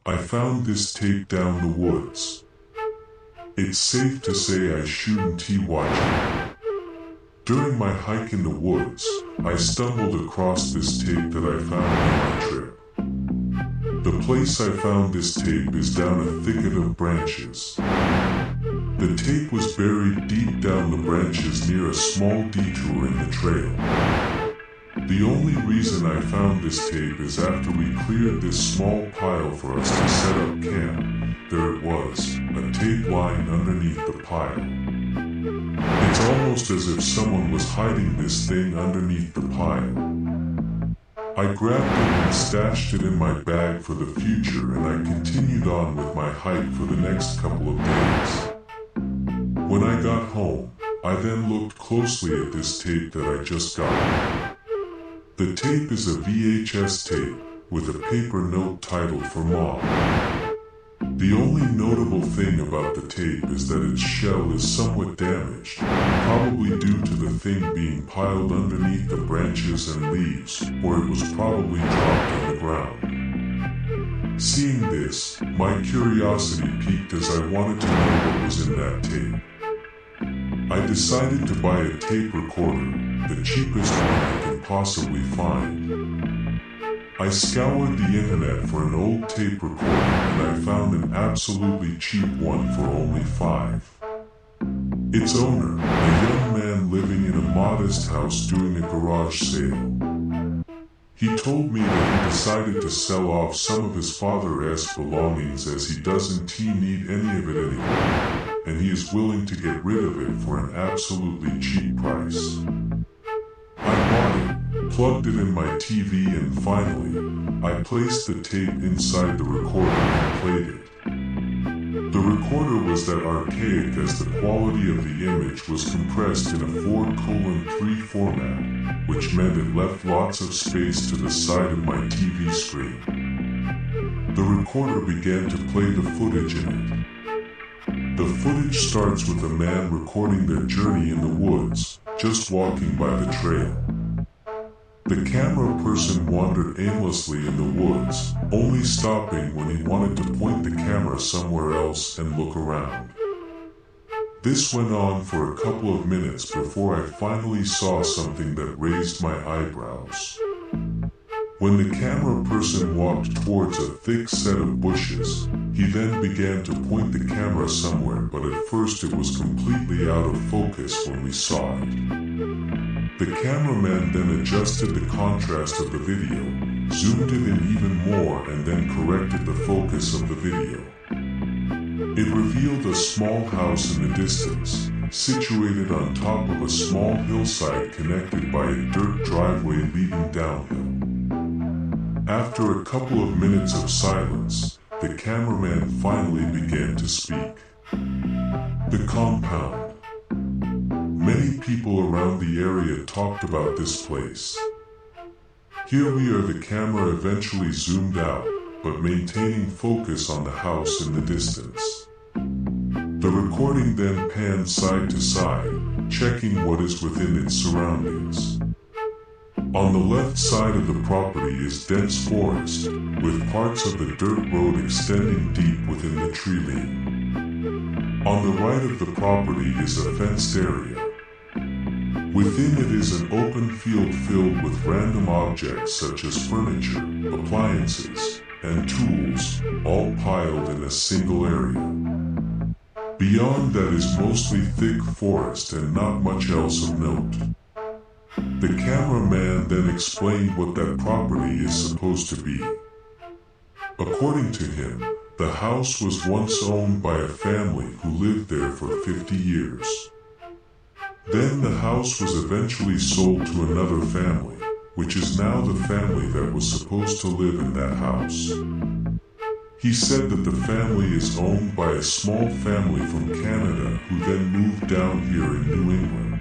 I found this tape down the woods. It's safe to say I shouldn't watch it. During my hike in the woods, I stumbled across this tape that I found on my trip. The place I found this tape is down a thicket of branches. The tape was buried deep down the branches near a small detour in the trail. The only reason I found this tape is after we cleared this small pile for us to set up camp, there it was, a tape lying underneath the pile. It's almost as if someone was hiding this thing underneath the pile. I grabbed it and stashed it in my bag for the future, and I continued on with my hike for the next couple of days. When I got home, I then looked closely at this tape that I just got. The tape is a VHS tape with a paper note titled "For Mom." The only notable thing about the tape is that its shell is somewhat damaged, probably due to the thing being piled underneath the branches and leaves, or it was probably dropped on the ground. Seeing this, my curiosity piqued as I wanted to know what was in that tape. I decided to buy a tape recorder, the cheapest one I could possibly find. I scoured the internet for an old tape recorder and I found an absolutely cheap one for only $5. Its owner, a young man living in a modest house doing a garage sale. He told me that he decided to sell off some of his father's belongings as he doesn't need any of it anymore, and he is willing to get rid of it for an absolutely cheap price. I bought it, plugged it in my TV, and finally, I placed the tape inside the recorder and played it. The recorder was that archaic as the quality of the image was compressed in a 4:3 format, which meant it left lots of space to the side of my TV screen. The recorder began to play the footage in it. The footage starts with a man recording their journey in the woods, just walking by the trail. The camera person wandered aimlessly in the woods, only stopping when he wanted to point the camera somewhere else and look around. This went on for a couple of minutes before I finally saw something that raised my eyebrows. When the camera person walked towards a thick set of bushes, he then began to point the camera somewhere, but at first it was completely out of focus when we saw it. The cameraman then adjusted the contrast of the video, zoomed it in even more, and then corrected the focus of the video. It revealed a small house in the distance, situated on top of a small hillside connected by a dirt driveway leading downhill. After a couple of minutes of silence, the cameraman finally began to speak. The compound. Many people around the area talked about this place. Here we are. The camera eventually zoomed out, but maintaining focus on the house in the distance. The recording then panned side to side, checking what is within its surroundings. On the left side of the property is dense forest, with parts of the dirt road extending deep within the tree line. On the right of the property is a fenced area. Within it is an open field filled with random objects such as furniture, appliances, and tools, all piled in a single area. Beyond that is mostly thick forest and not much else of note. The cameraman then explained what that property is supposed to be. According to him, the house was once owned by a family who lived there for 50 years. Then the house was eventually sold to another family, which is now the family that was supposed to live in that house. He said that the family is owned by a small family from Canada who then moved down here in New England.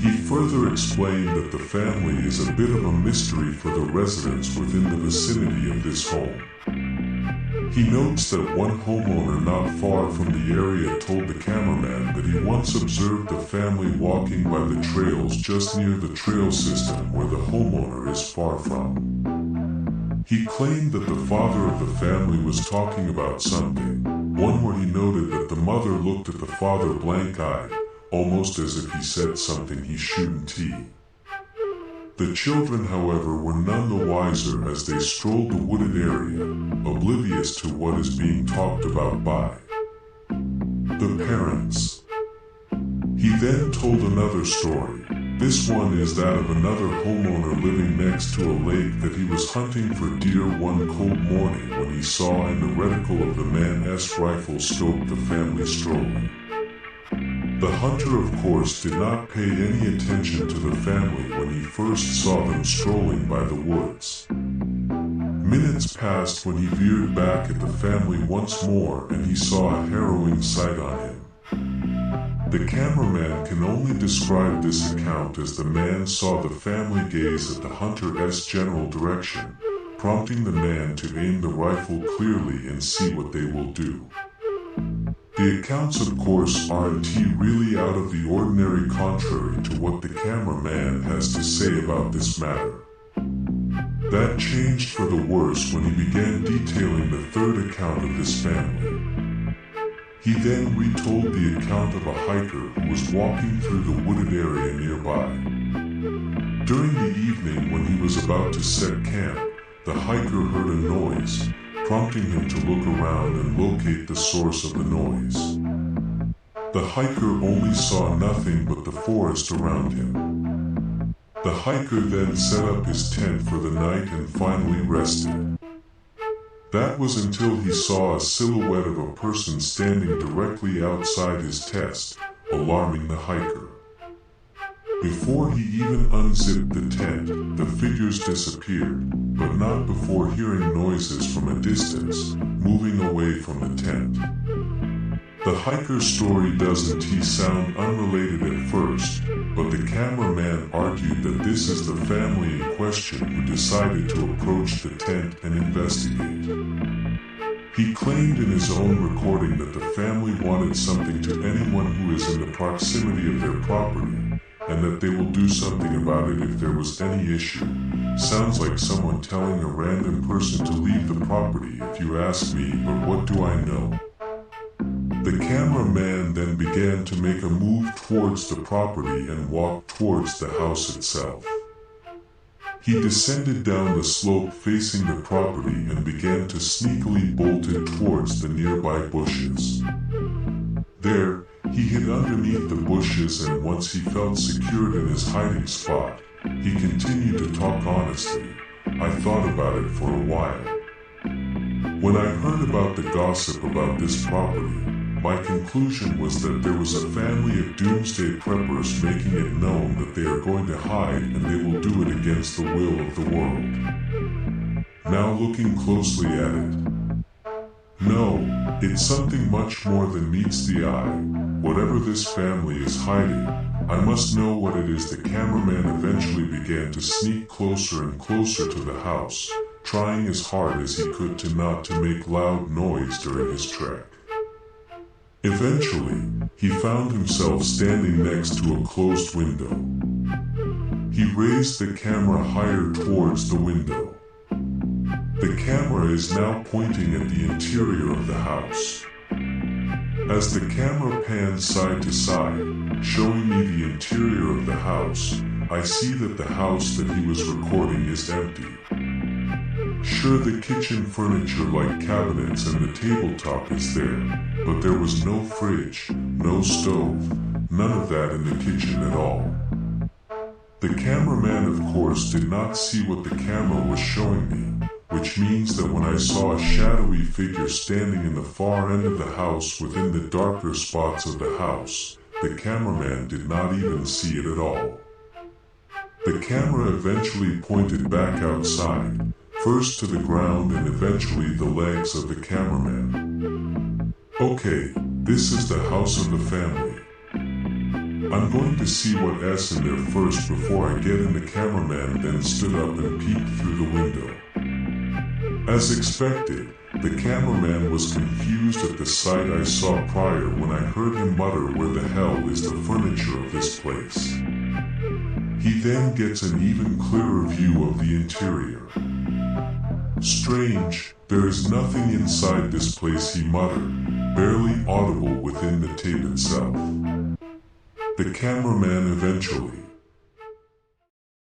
He further explained that the family is a bit of a mystery for the residents within the vicinity of this home. He notes that one homeowner not far from the area told the cameraman that he once observed the family walking by the trails just near the trail system where the homeowner is far from. He claimed that the father of the family was talking about something, one where he noted that the mother looked at the father blank-eyed, almost as if he said something he shouldn't. The children, however, were none the wiser as they strolled the wooded area, oblivious to what is being talked about by the parents. He then told another story. This one is that of another homeowner living next to a lake that he was hunting for deer one cold morning when he saw in the reticle of the man's rifle scope the family strolling. The hunter, of course, did not pay any attention to the family when he first saw them strolling by the woods. Minutes passed when he veered back at the family once more and he saw a harrowing sight on him. The cameraman can only describe this account as the man saw the family gaze at the hunter's general direction, prompting the man to aim the rifle clearly and see what they will do. The accounts, of course, aren't really out of the ordinary, contrary to what the cameraman has to say about this matter. That changed for the worse when he began detailing the third account of this family. He then retold the account of a hiker who was walking through the wooded area nearby. During the evening when he was about to set camp, the hiker heard a noise, prompting him to look around and locate the source of the noise. The hiker only saw nothing but the forest around him. The hiker then set up his tent for the night and finally rested. That was until he saw a silhouette of a person standing directly outside his tent, alarming the hiker. Before he even unzipped the tent, the figures disappeared, but not before hearing noises from a distance, moving away from the tent. The hiker's story doesn't sound unrelated at first, but the cameraman argued that this is the family in question who decided to approach the tent and investigate. He claimed in his own recording that the family wanted something to anyone who is in the proximity of their property, and that they will do something about it if there was any issue. Sounds like someone telling a random person to leave the property if you ask me, but what do I know? The cameraman then began to make a move towards the property and walked towards the house itself. He descended down the slope facing the property and began to sneakily bolt towards the nearby bushes. There, he hid underneath the bushes, and once he felt secured in his hiding spot, he continued to talk honestly. I thought about it for a while. When I heard about the gossip about this property, my conclusion was that there was a family of doomsday preppers making it known that they are going to hide and they will do it against the will of the world. Now looking closely at it, no, it's something much more than meets the eye. Whatever this family is hiding, I must know what it is. The cameraman eventually began to sneak closer and closer to the house, trying as hard as he could to not to make loud noise during his trek. Eventually, he found himself standing next to a closed window. He raised the camera higher towards the window. The camera is now pointing at the interior of the house. As the camera pans side to side, showing me the interior of the house, I see that the house that he was recording is empty. Sure, the kitchen furniture like cabinets and the tabletop is there, but there was no fridge, no stove, none of that in the kitchen at all. The cameraman, of course, did not see what the camera was showing me, which means that when I saw a shadowy figure standing in the far end of the house within the darker spots of the house, the cameraman did not even see it at all. The camera eventually pointed back outside, first to the ground and eventually the legs of the cameraman. Okay, this is the house of the family. I'm going to see what's in there first before I get in. The cameraman then stood up and peeked through the window. As expected, the cameraman was confused at the sight I saw prior when I heard him mutter, "Where the hell is the furniture of this place?" He then gets an even clearer view of the interior. Strange, there is nothing inside this place, he muttered, barely audible within the tape itself. The cameraman eventually